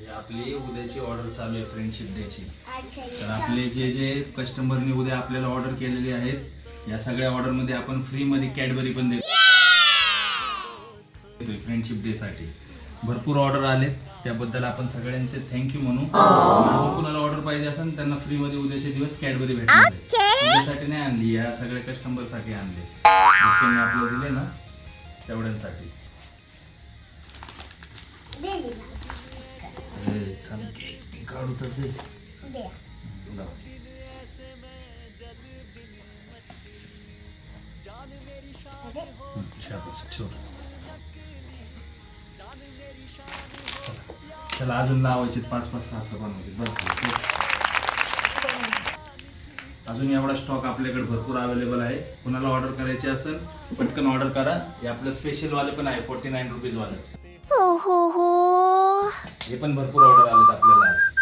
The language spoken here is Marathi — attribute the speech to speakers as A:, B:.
A: हे आपली उद्याची ऑर्डर चालू आहे फ्रेंडशिप डेची. तर आपले जे जे कस्टमरने उद्या आपल्याला ऑर्डर केलेली आहेत या सगळ्या ऑर्डर मध्ये आपण फ्री मध्ये कॅडबरी पण देतो फ्रेंडशिप डे साठी. भरपूर ऑर्डर आले त्याबद्दल आपण सगळ्यांचे थँक्यू म्हणू. अजून कुणाला ऑर्डर पाहिजे असेल त्यांना फ्री मध्ये उद्याचे दिवस कॅडबरी भेटणार आहे. तुझ्यासाठी नाही आणली, या सगळ्या कस्टमर साठी आणले. आपल्याला दिले ना तेवढ्यांसाठी. काढू तर दे. चला अजून लावायचे 5-5 6 बनवायचे बस. अजून एवढा स्टॉक आपल्याकडे भरपूर अवेलेबल आहे. कुणाला ऑर्डर करायची असेल पटकन ऑर्डर करा. हे आपलं स्पेशल वाले पण आहे 49 रुपीज वाले. हे पण भरपूर ऑर्डर आलेत आपल्याला आज.